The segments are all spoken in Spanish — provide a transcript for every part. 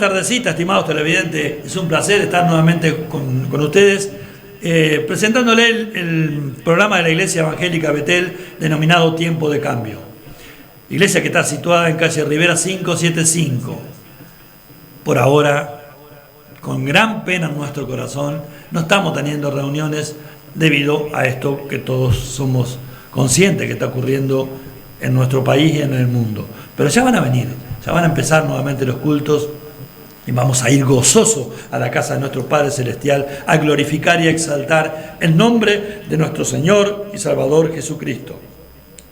tardecita, estimados televidentes. Es un placer estar nuevamente con ustedes, presentándole el programa de la Iglesia Evangélica Betel, denominado Tiempo de Cambio. Iglesia que está situada en calle Rivera 575. Por ahora, con gran pena en nuestro corazón, no estamos teniendo reuniones debido a esto que todos somos conscientes que está ocurriendo en nuestro país y en el mundo. Pero ya van a venir, ya van a empezar nuevamente los cultos y vamos a ir gozosos a la casa de nuestro Padre Celestial a glorificar y a exaltar el nombre de nuestro Señor y Salvador Jesucristo,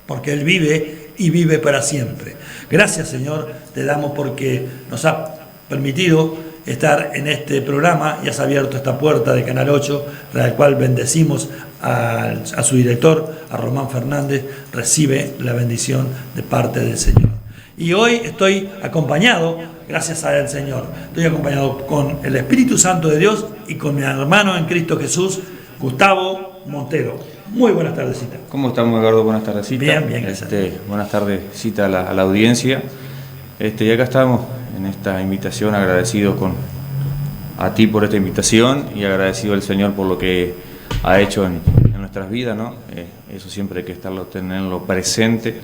porque Él vive y vive para siempre. Gracias, Señor, te damos porque nos ha permitido estar en este programa y has abierto esta puerta de Canal 8, la cual bendecimos a su director, a Román Fernández. Recibe la bendición de parte del Señor. Y hoy estoy acompañado, gracias al Señor, estoy acompañado con el Espíritu Santo de Dios y con mi hermano en Cristo Jesús, Gustavo Montero. Muy buenas tardecitas. ¿Cómo estamos, Eduardo? Buenas tardecitas. Bien, bien, gracias. Buenas tardecitas a la audiencia. Y acá estamos en esta invitación, agradecido a ti por esta invitación y agradecido al Señor por lo que ha hecho en nuestras vidas, ¿no? Eso siempre hay que tenerlo presente,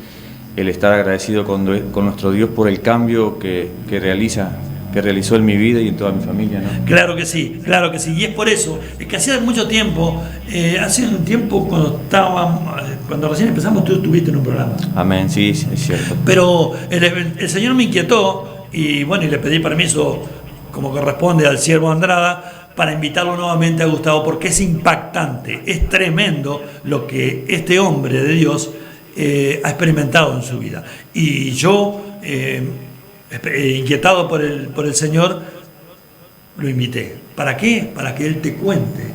el estar agradecido con nuestro Dios por el cambio que realizó en mi vida y en toda mi familia, ¿no? Claro que sí, y es por eso, es que hacía mucho tiempo, cuando recién empezamos tú estuviste en un programa. Amén, sí, es cierto. Pero el Señor me inquietó y le pedí permiso, como corresponde al siervo Andrada, para invitarlo nuevamente a Gustavo, porque es impactante, es tremendo lo que este hombre de Dios ha experimentado en su vida. Y yo, inquietado por el Señor, lo invité. ¿Para qué? Para que Él te cuente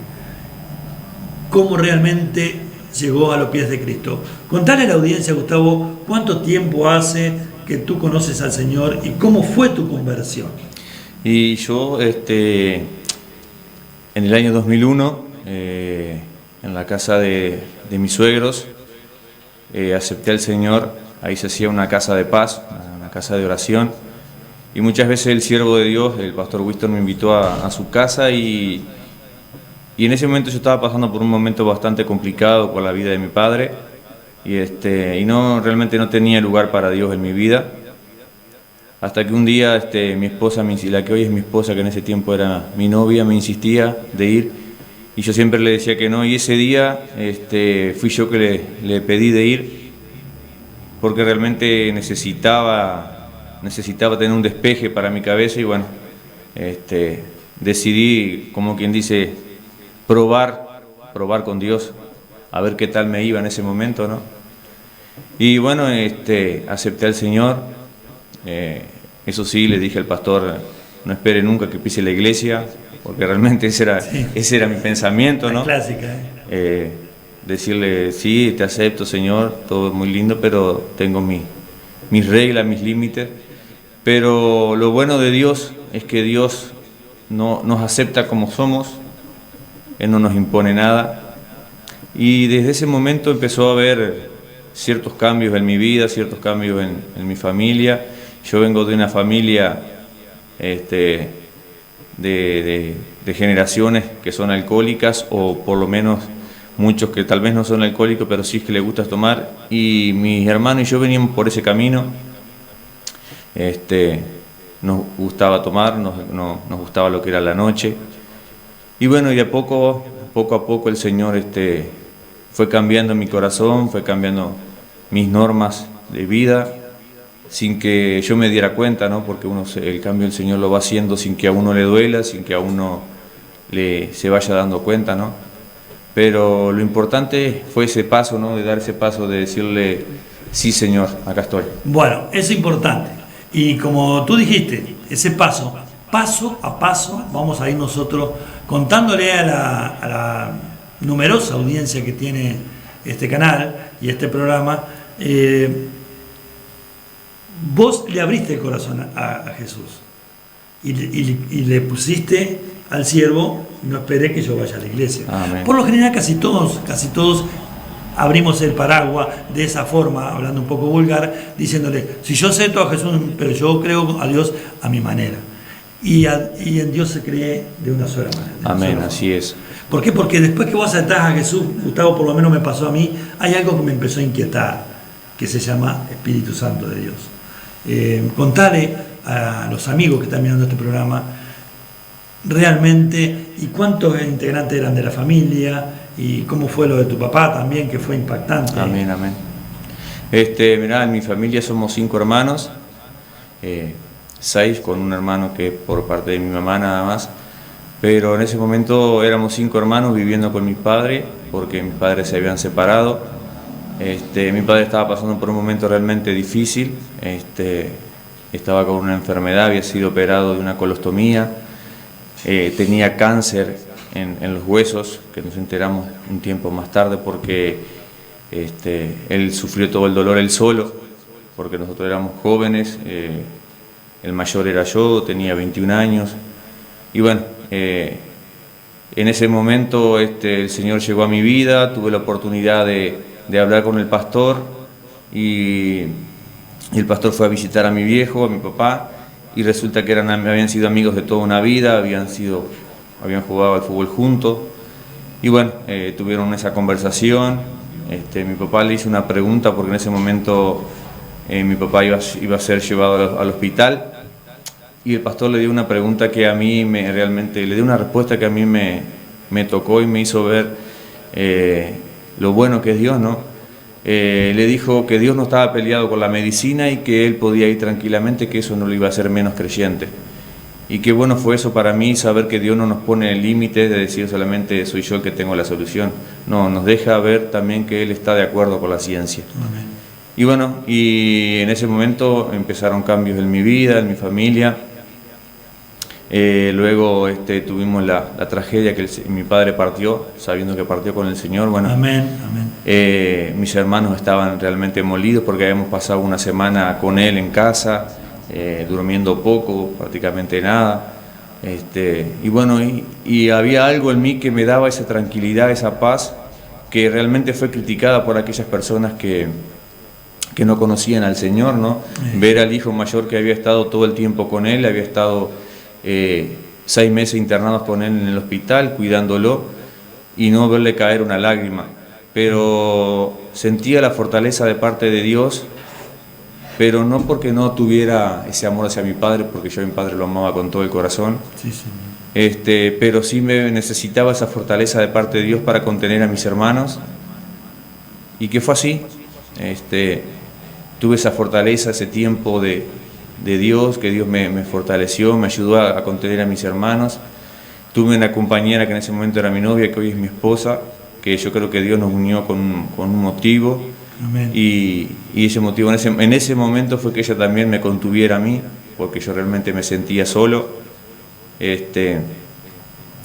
cómo realmente llegó a los pies de Cristo. Contale a la audiencia, Gustavo, cuánto tiempo hace que tú conoces al Señor y cómo fue tu conversión. Y yo, en el año 2001, en la casa de mis suegros, acepté al Señor. Ahí se hacía una casa de paz, una casa de oración, y muchas veces el siervo de Dios, el pastor Winston, me invitó a su casa y en ese momento yo estaba pasando por un momento bastante complicado con la vida de mi padre y realmente no tenía lugar para Dios en mi vida, hasta que un día mi esposa, la que hoy es mi esposa, que en ese tiempo era mi novia, me insistía de ir y yo siempre le decía que no, y ese día fui yo que le pedí de ir porque realmente necesitaba tener un despeje para mi cabeza y bueno, decidí, como quien dice, probar con Dios, a ver qué tal me iba en ese momento, ¿no? Y bueno, acepté al Señor. Eso sí, le dije al pastor, no espere nunca que pise la iglesia, porque realmente ese era mi pensamiento, ¿no? La clásica, decirle, sí, te acepto, Señor, todo muy lindo, pero tengo mis reglas, mis límites. Pero lo bueno de Dios es que Dios no nos acepta como somos, Él no nos impone nada. Y desde ese momento empezó a haber ciertos cambios en mi vida, ciertos cambios en mi familia. Yo vengo de una familia de generaciones que son alcohólicas, o por lo menos muchos que tal vez no son alcohólicos, pero sí es que les gusta tomar, y mis hermanos y yo veníamos por ese camino. Nos gustaba tomar, nos gustaba lo que era la noche, y bueno, y de poco a poco el Señor fue cambiando mi corazón, fue cambiando mis normas de vida, sin que yo me diera cuenta, ¿no? Porque el cambio el Señor lo va haciendo sin que a uno le duela, sin que a uno se vaya dando cuenta, ¿no? Pero lo importante fue ese paso, ¿no? De dar ese paso, de decirle, sí, Señor, acá estoy. Bueno, es importante. Y como tú dijiste, ese paso a paso, vamos a ir nosotros contándole a la numerosa audiencia que tiene este canal y este programa. Vos le abriste el corazón a Jesús y le pusiste al siervo, no esperé que yo vaya a la iglesia. Amén. Por lo general casi todos abrimos el paraguas de esa forma, hablando un poco vulgar, diciéndole, si yo acepto a Jesús, pero yo creo a Dios a mi manera. y en Dios se cree de una sola manera. Amén, así es. ¿Por qué? Porque después que vos aceptás a Jesús, Gustavo, por lo menos me pasó a mí, hay algo que me empezó a inquietar, que se llama Espíritu Santo de Dios. Contale a los amigos que están mirando este programa realmente y cuántos integrantes eran de la familia y cómo fue lo de tu papá también, que fue impactante. Amén, amén. Mirá, en mi familia somos 5 hermanos, 6 con un hermano que por parte de mi mamá nada más, pero en ese momento éramos 5 hermanos viviendo con mi padre, porque mis padres se habían separado. Mi padre estaba pasando por un momento realmente difícil, estaba con una enfermedad, había sido operado de una colostomía, tenía cáncer en los huesos, que nos enteramos un tiempo más tarde porque él sufrió todo el dolor él solo, porque nosotros éramos jóvenes, el mayor era yo, tenía 21 años, y bueno, en ese momento el Señor llegó a mi vida, tuve la oportunidad de hablar con el pastor, y el pastor fue a visitar a mi viejo, a mi papá, y resulta que habían sido amigos de toda una vida, habían jugado al fútbol juntos, y bueno, tuvieron esa conversación. Mi papá le hizo una pregunta porque en ese momento mi papá iba a ser llevado al hospital, y el pastor le dio una pregunta que a mí le dio una respuesta que a mí me tocó y me hizo ver lo bueno que es Dios, ¿no? Le dijo que Dios no estaba peleado con la medicina y que él podía ir tranquilamente, que eso no lo iba a hacer menos creyente. Y qué bueno fue eso para mí, saber que Dios no nos pone límites de decir solamente soy yo el que tengo la solución. No, nos deja ver también que Él está de acuerdo con la ciencia. Amén. Y bueno, y en ese momento empezaron cambios en mi vida, en mi familia. Luego tuvimos la tragedia que mi padre partió, sabiendo que partió con el Señor. Bueno, amén, amén. Mis hermanos estaban realmente molidos porque habíamos pasado una semana con él en casa, durmiendo poco, prácticamente nada. Y bueno, y había algo en mí que me daba esa tranquilidad, esa paz, que realmente fue criticada por aquellas personas que no conocían al Señor, ¿no? Ver al hijo mayor que había estado todo el tiempo con él, había estado 6 meses internados con él en el hospital, cuidándolo, y no verle caer una lágrima. Pero sentía la fortaleza de parte de Dios, pero no porque no tuviera ese amor hacia mi padre, porque yo a mi padre lo amaba con todo el corazón, sí, sí. Pero sí me necesitaba esa fortaleza de parte de Dios para contener a mis hermanos, y que fue así. Tuve esa fortaleza, ese tiempo de Dios, que Dios me fortaleció, me ayudó a contener a mis hermanos. Tuve una compañera que en ese momento era mi novia, que hoy es mi esposa, que yo creo que Dios nos unió con un motivo. Amén. Y ese motivo en ese momento fue que ella también me contuviera a mí, porque yo realmente me sentía solo.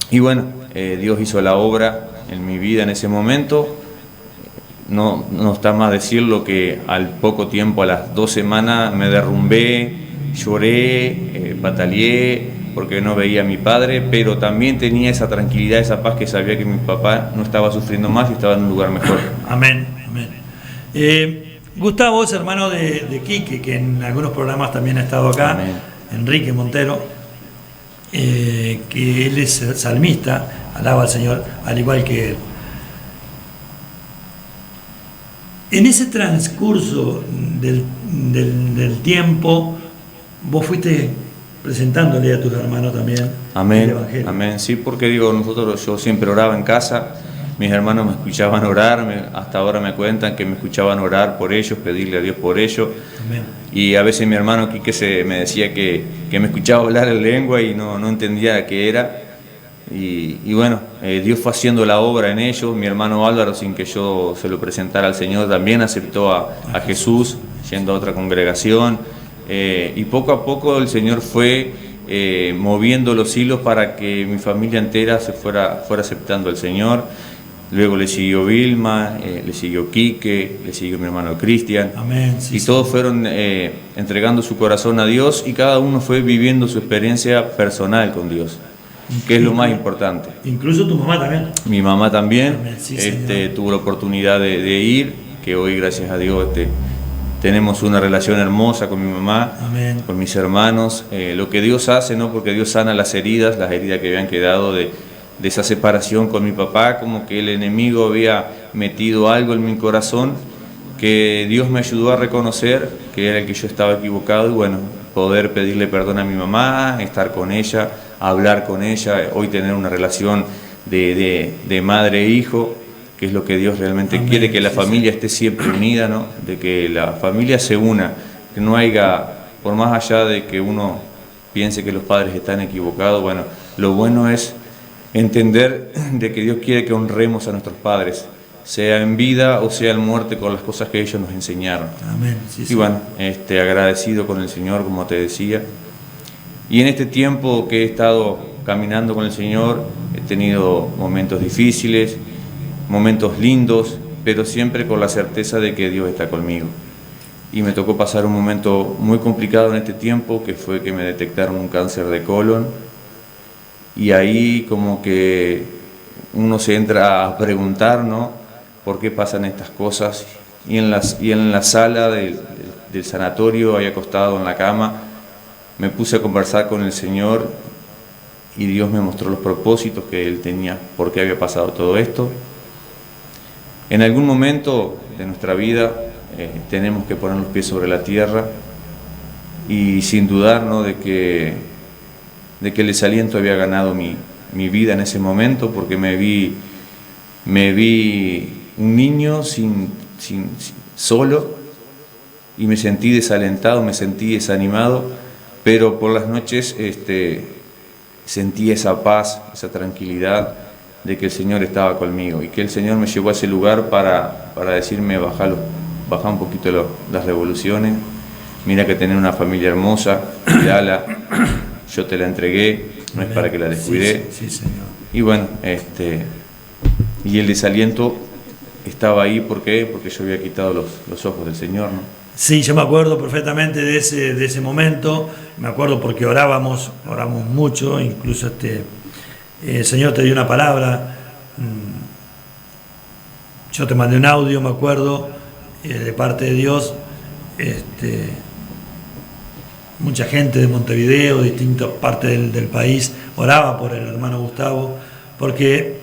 Y bueno, Dios hizo la obra en mi vida en ese momento. No está más decirlo que al poco tiempo, a las 2 semanas, me derrumbé, lloré, pataleé, porque no veía a mi padre, pero también tenía esa tranquilidad, esa paz, que sabía que mi papá no estaba sufriendo más y estaba en un lugar mejor. Amén, amén. Gustavo es hermano de Quique, que en algunos programas también ha estado acá. Amén. Enrique Montero, que él es salmista, alaba al Señor, al igual que él. En ese transcurso del tiempo, vos fuiste presentándole a tus hermanos también. Amén, el Evangelio. amén. Sí, porque yo siempre oraba en casa, mis hermanos me escuchaban orar, hasta ahora me cuentan que me escuchaban orar por ellos, pedirle a Dios por ellos. Amén. Y a veces mi hermano Quique me decía que me escuchaba hablar en lengua y no entendía qué era. Y bueno, Dios fue haciendo la obra en ellos. Mi hermano Álvaro, sin que yo se lo presentara al Señor, también aceptó a Jesús, yendo a otra congregación. Y poco a poco el Señor fue moviendo los hilos para que mi familia entera se fuera aceptando al Señor. Luego le siguió Vilma, le siguió Quique, le siguió mi hermano Cristian. Amén. Sí, y todos fueron entregando su corazón a Dios, y cada uno fue viviendo su experiencia personal con Dios, que es lo más importante. Incluso tu mamá también. Mi mamá también. Amén, sí, tuvo la oportunidad de ir, que hoy, gracias a Dios, tenemos una relación hermosa con mi mamá, Amén. con mis hermanos. Lo que Dios hace, ¿no? Porque Dios sana las heridas que habían quedado de esa separación con mi papá, como que el enemigo había metido algo en mi corazón, que Dios me ayudó a reconocer que era el que yo estaba equivocado, y bueno, poder pedirle perdón a mi mamá, estar con ella, hablar con ella, hoy tener una relación de madre e hijo, que es lo que Dios realmente Amén. quiere, que la familia esté siempre unida, ¿no? De que la familia se una, que no haya, por más allá de que uno piense que los padres están equivocados, bueno, lo bueno es entender de que Dios quiere que honremos a nuestros padres, sea en vida o sea en muerte, con las cosas que ellos nos enseñaron. Amén. Sí, Y sí. bueno, agradecido con el Señor, como te decía. Y en este tiempo que he estado caminando con el Señor, he tenido momentos difíciles, momentos lindos, pero siempre con la certeza de que Dios está conmigo. Y me tocó pasar un momento muy complicado en este tiempo, que fue que me detectaron un cáncer de colon. Y ahí como que uno se entra a preguntar, ¿no? ¿Por qué pasan estas cosas? Y en la sala del sanatorio, ahí acostado en la cama, me puse a conversar con el Señor y Dios me mostró los propósitos que Él tenía, por qué había pasado todo esto. En algún momento de nuestra vida tenemos que poner los pies sobre la tierra y sin dudar, ¿no? de que el desaliento había ganado mi vida en ese momento, porque me vi un niño solo, y me sentí desalentado, me sentí desanimado, pero por las noches sentí esa paz, esa tranquilidad de que el Señor estaba conmigo, y que el Señor me llevó a ese lugar para decirme: baja un poquito las revoluciones, mira que tenés una familia hermosa, cuidala, yo te la entregué, no es para que la descuide. Sí, Señor. Y bueno, y el desaliento estaba ahí, ¿por qué? Porque yo había quitado los ojos del Señor, ¿no? Sí, yo me acuerdo perfectamente de ese momento, me acuerdo porque oramos mucho, incluso el Señor te dio una palabra, yo te mandé un audio, me acuerdo, de parte de Dios, mucha gente de Montevideo, distintas partes del país, oraba por el hermano Gustavo, porque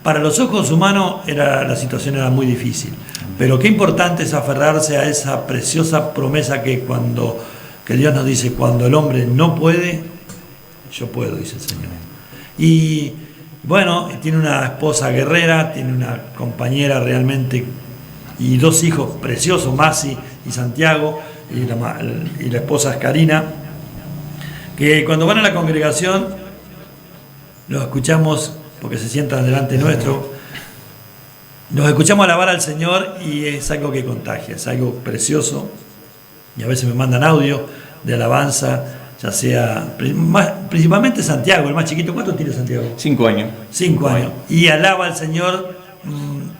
para los ojos humanos la situación era muy difícil, pero qué importante es aferrarse a esa preciosa promesa que Dios nos dice: cuando el hombre no puede, yo puedo, dice el Señor. Y bueno, tiene una esposa guerrera, tiene una compañera realmente, y dos hijos preciosos, Masi y Santiago, y la esposa es Karina, que cuando van a la congregación los escuchamos, porque se sientan delante nuestro, nos escuchamos alabar al Señor, y es algo que contagia, es algo precioso. Y a veces me mandan audio de alabanza, ya sea principalmente Santiago, el más chiquito. ¿Cuánto tiene Santiago? 5 años. 5 años. Y alaba al Señor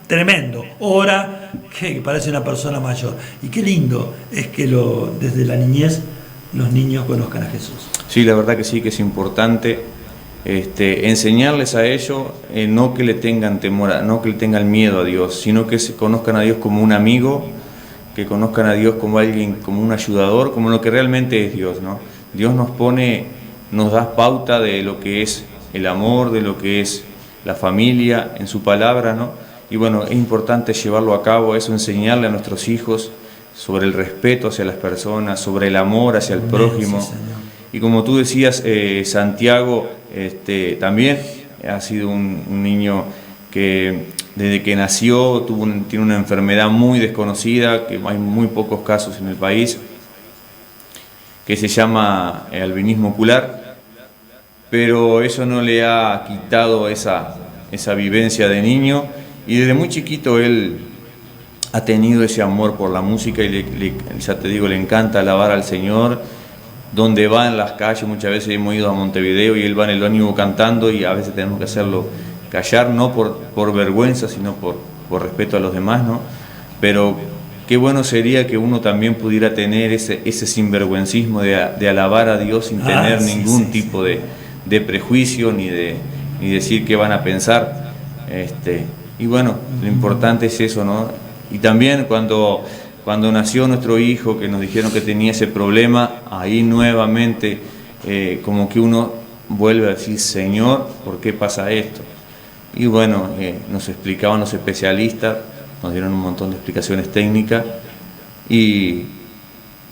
tremendo, ora que parece una persona mayor. Y qué lindo es que desde la niñez los niños conozcan a Jesús. Sí, la verdad que sí, que es importante enseñarles a ellos, no que le tengan temor, no que le tengan miedo a Dios, sino que se conozcan a Dios como un amigo, que conozcan a Dios como alguien, como un ayudador, como lo que realmente es Dios, ¿no? Dios nos da pauta de lo que es el amor, de lo que es la familia en su palabra, ¿no? Y bueno, es importante llevarlo a cabo, eso, enseñarle a nuestros hijos sobre el respeto hacia las personas, sobre el amor hacia el prójimo. Sí, Señor. Y como tú decías, Santiago también ha sido un niño que desde que nació tiene una enfermedad muy desconocida, que hay muy pocos casos en el país, que se llama albinismo ocular, pero eso no le ha quitado esa vivencia de niño, y desde muy chiquito él ha tenido ese amor por la música, y ya te digo, le encanta alabar al Señor. Donde va en las calles, muchas veces hemos ido a Montevideo y él va en el ómnibus cantando, y a veces tenemos que hacerlo callar, no por vergüenza, sino por respeto a los demás, ¿no? Pero qué bueno sería que uno también pudiera tener ese sinvergüencismo de alabar a Dios sin tener ningún tipo de prejuicio, ni decir qué van a pensar. Y bueno, lo importante es eso, ¿no? Y también cuando cuando nació nuestro hijo, que nos dijeron que tenía ese problema, ahí nuevamente como que uno vuelve a decir, Señor, ¿por qué pasa esto? Y bueno, nos explicaban los especialistas, nos dieron un montón de explicaciones técnicas,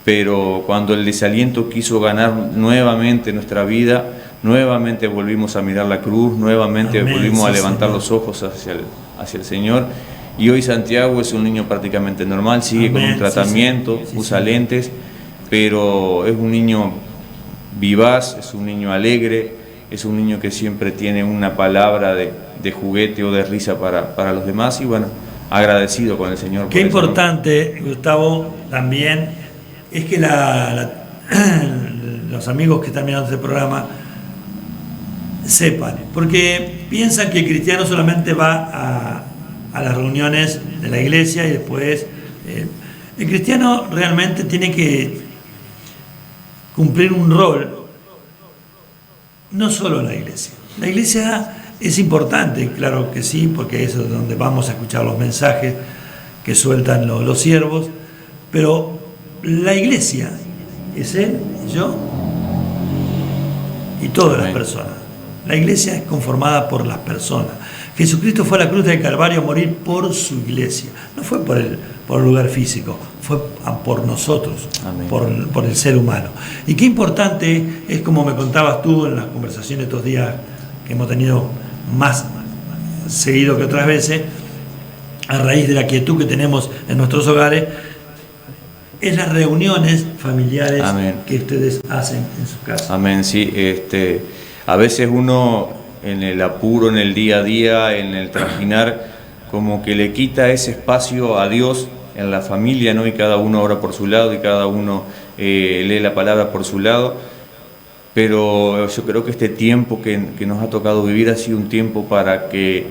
pero cuando el desaliento quiso ganar nuevamente nuestra vida, nuevamente volvimos a mirar la cruz, nuevamente Amén, volvimos sí, a levantar Señor. los ojos hacia el Señor. Y hoy Santiago es un niño prácticamente normal, sigue Amén, con un sí, tratamiento, sí, usa sí. lentes, pero es un niño vivaz, es un niño alegre, es un niño que siempre tiene una palabra de juguete o de risa para los demás, y bueno, agradecido con el Señor. Qué por eso, ¿no? importante, Gustavo, también es que los amigos que están mirando este programa sepan, porque piensan que el cristiano solamente va a las reuniones de la iglesia y después el cristiano realmente tiene que cumplir un rol, no solo en la iglesia. La iglesia es importante, claro que sí, porque eso es donde vamos a escuchar los mensajes que sueltan los siervos, pero la iglesia es él, yo y todas las personas. La iglesia es conformada por las personas. Jesucristo fue a la cruz del Calvario a morir por su iglesia. No fue por el lugar físico, fue por nosotros, por el ser humano. Y qué importante es, como me contabas tú en las conversaciones estos días que hemos tenido más seguido que otras veces, a raíz de la quietud que tenemos en nuestros hogares, es las reuniones familiares Amén. que ustedes hacen en sus casas. Amén, sí. A veces uno en el apuro, en el día a día, en el trajinar, como que le quita ese espacio a Dios en la familia, ¿no? Y cada uno ora por su lado y cada uno lee la palabra por su lado. Pero yo creo que este tiempo que nos ha tocado vivir ha sido un tiempo para que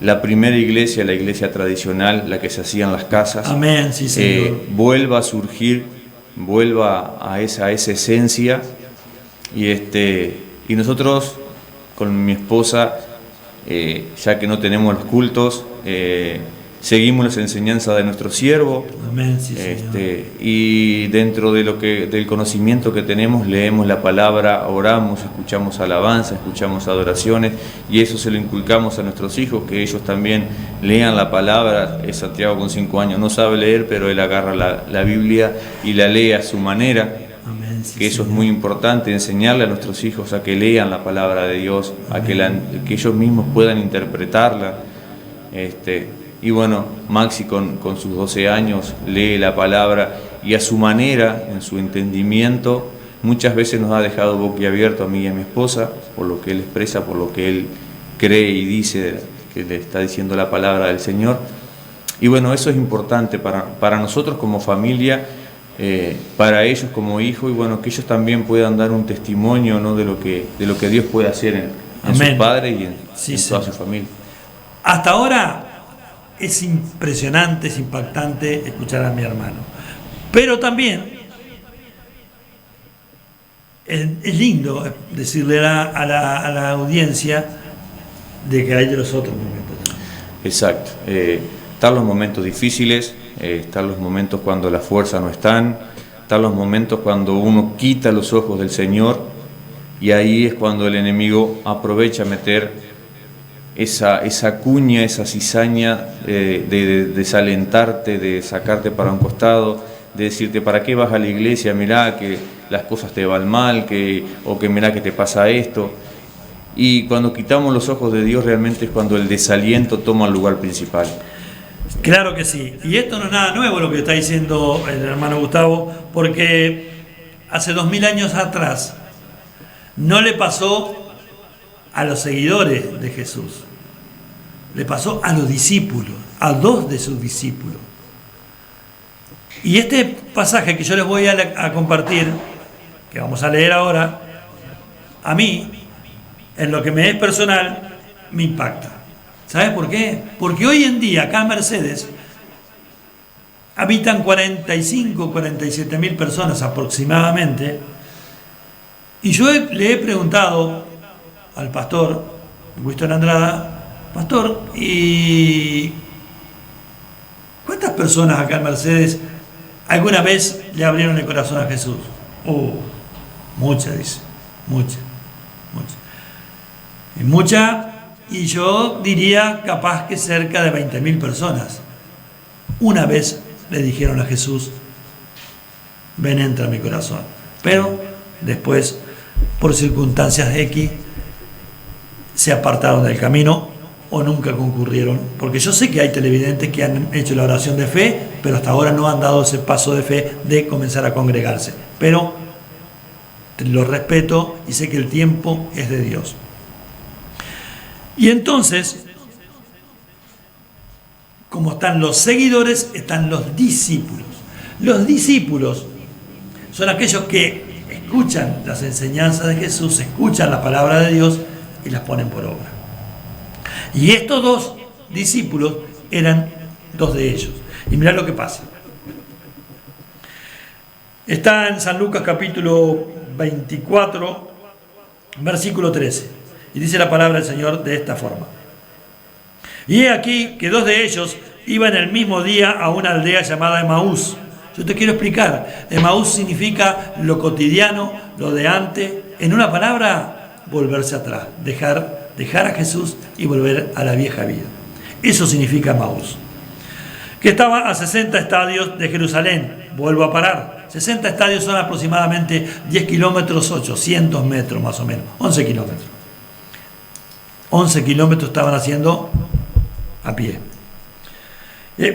la primera iglesia, la iglesia tradicional, la que se hacía en las casas, Amén, sí, Señor. vuelva a surgir, vuelva a esa esencia. Y nosotros, con mi esposa, ya que no tenemos los cultos, seguimos las enseñanzas de nuestro siervo. Amén, sí, Señor. Y dentro del conocimiento que tenemos, leemos la palabra, oramos, escuchamos alabanza, escuchamos adoraciones, y eso se lo inculcamos a nuestros hijos, que ellos también lean la palabra. Santiago, con 5 años, no sabe leer, pero él agarra la Biblia y la lee a su manera. Amén, sí, Que eso Señor. es muy importante, enseñarle a nuestros hijos a que lean la palabra de Dios, a que ellos mismos puedan interpretarla. Y bueno, Maxi con sus 12 años lee la palabra y a su manera, en su entendimiento, muchas veces nos ha dejado boquiabierto a mí y a mi esposa, por lo que él expresa, por lo que él cree y dice, que le está diciendo la palabra del Señor. Y bueno, eso es importante para nosotros como familia, para ellos como hijos, y bueno, que ellos también puedan dar un testimonio, ¿no? de lo que Dios puede hacer en sus padres y en toda su familia. Hasta ahora es impresionante, es impactante escuchar a mi hermano, pero también es lindo decirle a la audiencia de que hay de los otros momentos. Exacto. Están los momentos difíciles, están los momentos cuando las fuerzas no están los momentos cuando uno quita los ojos del Señor, y ahí es cuando el enemigo aprovecha a meter esa cuña, esa cizaña de desalentarte, de sacarte para un costado, de decirte, ¿para qué vas a la iglesia? Mirá que las cosas te van mal, o que mirá que te pasa esto. Y cuando quitamos los ojos de Dios, realmente es cuando el desaliento toma el lugar principal. Claro que sí, y esto no es nada nuevo lo que está diciendo el hermano Gustavo, porque hace 2000 años atrás no le pasó a los seguidores de Jesús, le pasó a los discípulos, a 2 de sus discípulos. Y este pasaje que yo les voy a compartir, que vamos a leer ahora, a mí, en lo que me es personal, me impacta. ¿Sabes por qué? Porque hoy en día acá en Mercedes habitan 45, 47 mil personas aproximadamente, y yo le he preguntado al pastor Winston Andrada, pastor, ¿y cuántas personas acá en Mercedes ¿Alguna vez le abrieron el corazón a Jesús? Muchas, dice. Muchas. Y yo diría capaz que cerca de 20.000 personas. Una vez le dijeron a Jesús, ven, entra a mi corazón. Pero después, por circunstancias X, se apartaron del camino o nunca concurrieron. Porque yo sé que hay televidentes que han hecho la oración de fe, pero hasta ahora no han dado ese paso de fe de comenzar a congregarse. Pero lo respeto y sé que el tiempo es de Dios. Y entonces, como están los seguidores, están los discípulos. Los discípulos son aquellos que escuchan las enseñanzas de Jesús, escuchan la palabra de Dios y las ponen por obra. Y estos dos discípulos eran dos de ellos. Y mirá lo que pasa. Está en San Lucas capítulo 24, versículo 13. Y dice la palabra del Señor de esta forma. Y he aquí que dos de ellos iban el mismo día a una aldea llamada Emaús. Yo te quiero explicar. Emaús significa lo cotidiano, lo de antes. En una palabra, volverse atrás. Dejar a Jesús y volver a la vieja vida. Eso significa Emaús. Que estaba a 60 estadios de Jerusalén. Vuelvo a parar. 60 estadios son aproximadamente 10 kilómetros, 800 metros más o menos. 11 kilómetros. 11 kilómetros estaban haciendo a pie.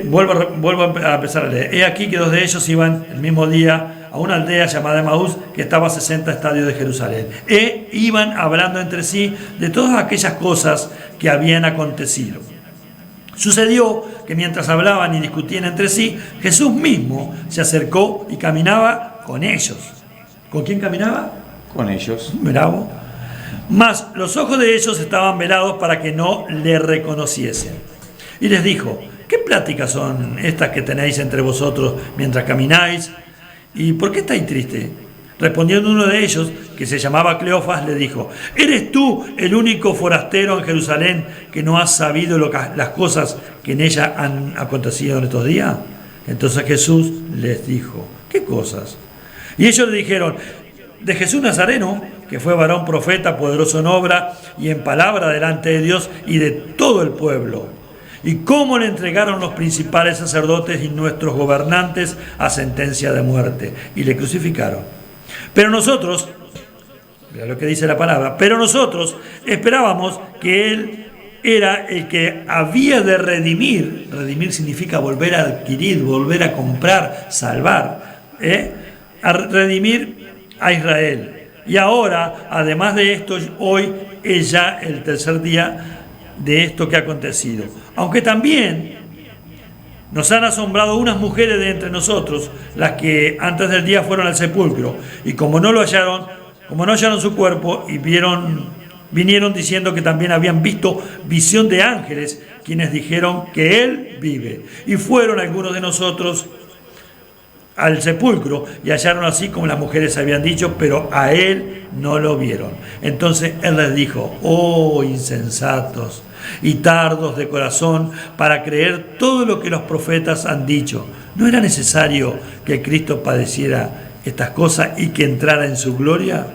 Vuelvo a empezar a leer. He aquí que dos de ellos iban el mismo día a una aldea llamada Emaús, que estaba a 60 estadios de Jerusalén. Iban hablando entre sí de todas aquellas cosas que habían acontecido. Sucedió que mientras hablaban y discutían entre sí, Jesús mismo se acercó y caminaba con ellos. ¿Con quién caminaba? Con ellos. Bravo. Mas los ojos de ellos estaban velados para que no le reconociesen. Y les dijo, ¿qué pláticas son estas que tenéis entre vosotros mientras camináis? ¿Y por qué estáis tristes? Respondiendo uno de ellos, que se llamaba Cleofas, le dijo, ¿eres tú el único forastero en Jerusalén que no has sabido las cosas que en ella han acontecido en estos días? Entonces Jesús les dijo, ¿qué cosas? Y ellos le dijeron, de Jesús Nazareno, que fue varón profeta, poderoso en obra y en palabra delante de Dios y de todo el pueblo. Y cómo le entregaron los principales sacerdotes y nuestros gobernantes a sentencia de muerte y le crucificaron. Pero nosotros, mira lo que dice la palabra, pero nosotros esperábamos que Él era el que había de redimir. Redimir significa volver a adquirir, volver a comprar, salvar, a redimir a Israel. Y ahora, además de esto, hoy es ya el tercer día de esto que ha acontecido. Aunque también nos han asombrado unas mujeres de entre nosotros, las que antes del día fueron al sepulcro, y como no hallaron su cuerpo, y vinieron diciendo que también habían visto visión de ángeles, quienes dijeron que Él vive. Y fueron algunos de nosotros al sepulcro y hallaron así como las mujeres habían dicho, pero a Él no lo vieron. Entonces Él les dijo, oh insensatos y tardos de corazón para creer todo lo que los profetas han dicho. ¿No era necesario que Cristo padeciera estas cosas y que entrara en su gloria?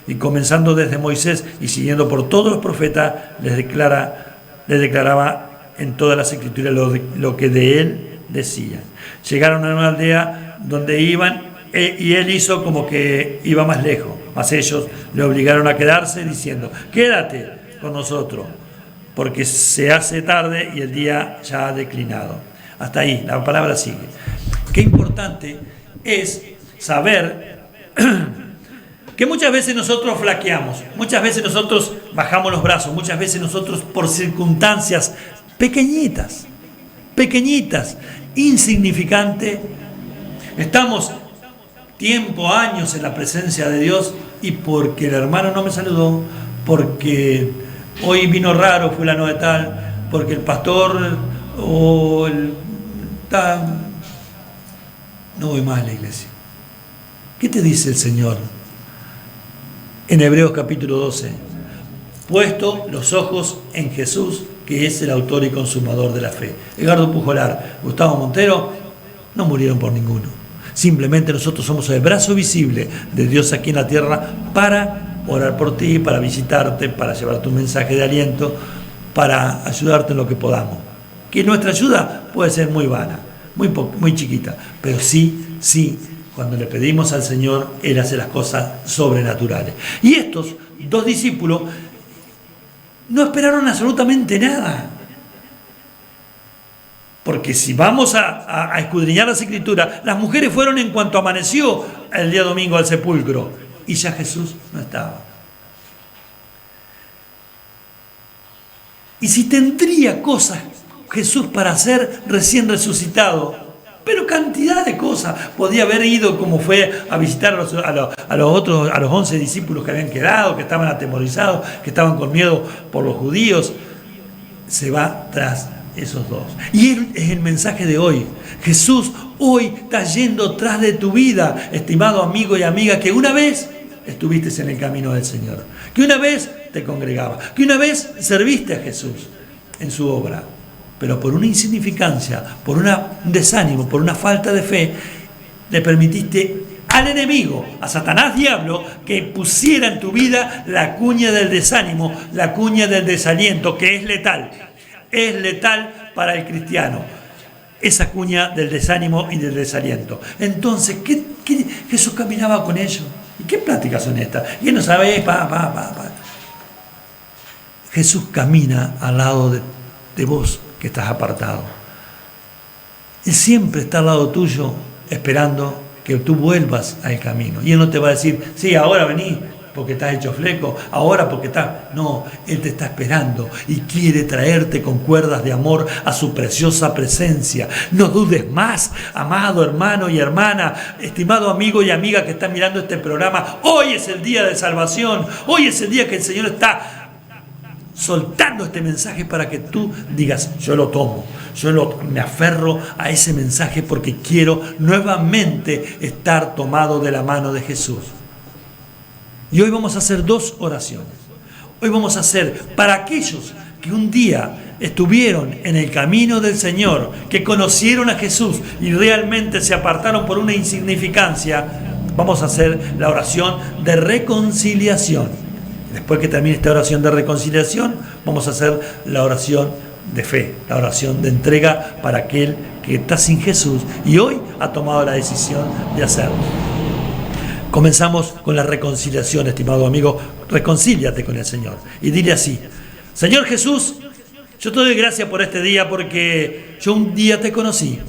Y comenzando desde Moisés y siguiendo por todos los profetas, les declaraba en todas las escrituras lo que de Él decían. Llegaron a una aldea donde iban, y Él hizo como que iba más lejos, mas ellos le obligaron a quedarse diciendo, quédate con nosotros, porque se hace tarde y el día ya ha declinado. Hasta ahí, la palabra sigue. Qué importante es saber que muchas veces nosotros flaqueamos, muchas veces nosotros bajamos los brazos, muchas veces nosotros por circunstancias pequeñitas, insignificantes, estamos años en la presencia de Dios, y porque el hermano no me saludó, porque hoy vino raro fulano de tal, porque el pastor o el tal, no voy más a la iglesia. ¿Qué te dice el Señor en Hebreos capítulo 12? Puesto los ojos en Jesús, que es el autor y consumador de la fe. Edgardo Pujolar, Gustavo Montero, no murieron por ninguno. Simplemente nosotros somos el brazo visible de Dios aquí en la tierra para orar por ti, para visitarte, para llevar tu mensaje de aliento, para ayudarte en lo que podamos. Que nuestra ayuda puede ser muy vana, muy chiquita, pero sí, cuando le pedimos al Señor, Él hace las cosas sobrenaturales. Y estos dos discípulos no esperaron absolutamente nada. Porque si vamos a escudriñar las Escrituras, las mujeres fueron en cuanto amaneció el día domingo al sepulcro y ya Jesús no estaba. Y si tendría cosas Jesús para hacer recién resucitado, pero cantidad de cosas. Podía haber ido, como fue, a visitar a los 11 discípulos que habían quedado, que estaban atemorizados, que estaban con miedo por los judíos. Se va tras esos dos. Y es el mensaje de hoy. Jesús hoy está yendo tras de tu vida, estimado amigo y amiga, que una vez estuviste en el camino del Señor, que una vez te congregabas, que una vez serviste a Jesús en su obra, pero por una insignificancia, por un desánimo, por una falta de fe, le permitiste al enemigo, a Satanás diablo, que pusiera en tu vida la cuña del desánimo, la cuña del desaliento, que es letal para el cristiano, esa cuña del desánimo y del desaliento. Entonces, ¿qué Jesús caminaba con ellos? ¿Y qué pláticas son estas? Y él no sabe, Jesús camina al lado de vos que estás apartado. Él siempre está al lado tuyo esperando que tú vuelvas al camino. Y Él no te va a decir, sí, ahora vení porque estás hecho fleco, ahora porque estás... No, Él te está esperando y quiere traerte con cuerdas de amor a su preciosa presencia. No dudes más, amado hermano y hermana, estimado amigo y amiga que está mirando este programa. Hoy es el día de salvación, hoy es el día que el Señor está soltando este mensaje para que tú digas, yo lo tomo, me aferro a ese mensaje porque quiero nuevamente estar tomado de la mano de Jesús. Y hoy vamos a hacer dos oraciones. Hoy vamos a hacer para aquellos que un día estuvieron en el camino del Señor, que conocieron a Jesús y realmente se apartaron por una insignificancia, vamos a hacer la oración de reconciliación. Después que termine esta oración de reconciliación, vamos a hacer la oración de fe, la oración de entrega para aquel que está sin Jesús y hoy ha tomado la decisión de hacerlo. Comenzamos con la reconciliación, estimado amigo. Reconcíliate con el Señor y dile así: Señor Jesús, yo te doy gracias por este día porque yo un día te conocí,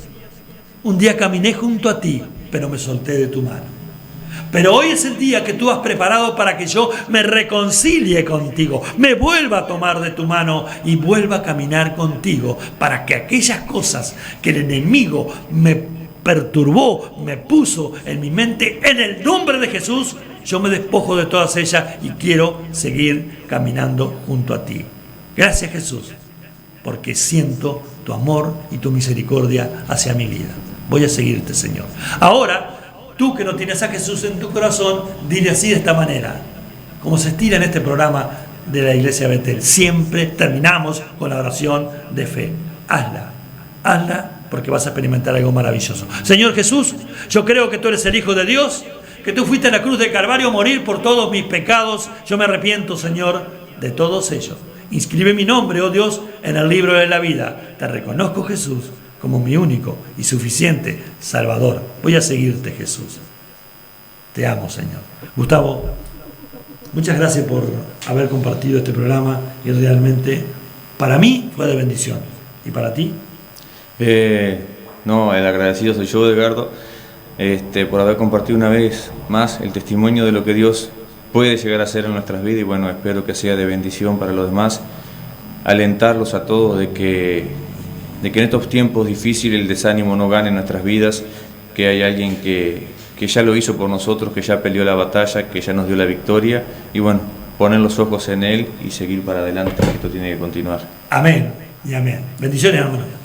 un día caminé junto a ti, pero me solté de tu mano. Pero hoy es el día que tú has preparado para que yo me reconcilie contigo, me vuelva a tomar de tu mano y vuelva a caminar contigo, para que aquellas cosas que el enemigo me perturbó, me puso en mi mente, en el nombre de Jesús, yo me despojo de todas ellas y quiero seguir caminando junto a ti. Gracias, Jesús, porque siento tu amor y tu misericordia hacia mi vida. Voy a seguirte, Señor. Ahora, tú que no tienes a Jesús en tu corazón, dile así de esta manera, como se estira en este programa de la Iglesia Betel. Siempre terminamos con la oración de fe. Hazla, porque vas a experimentar algo maravilloso. Señor Jesús, yo creo que tú eres el Hijo de Dios, que tú fuiste a la cruz del Calvario a morir por todos mis pecados. Yo me arrepiento, Señor, de todos ellos. Inscribe mi nombre, oh Dios, en el libro de la vida. Te reconozco, Jesús, como mi único y suficiente Salvador. Voy a seguirte, Jesús. Te amo, Señor. Gustavo, muchas gracias por haber compartido este programa y realmente para mí fue de bendición. ¿Y para ti? No, el agradecido soy yo, Edgardo, por haber compartido una vez más el testimonio de lo que Dios puede llegar a hacer en nuestras vidas y bueno, espero que sea de bendición para los demás. Alentarlos a todos de que en estos tiempos difíciles el desánimo no gane en nuestras vidas, que hay alguien que ya lo hizo por nosotros, que ya peleó la batalla, que ya nos dio la victoria y bueno, poner los ojos en Él y seguir para adelante, que esto tiene que continuar. Amén y amén. Bendiciones, hermano.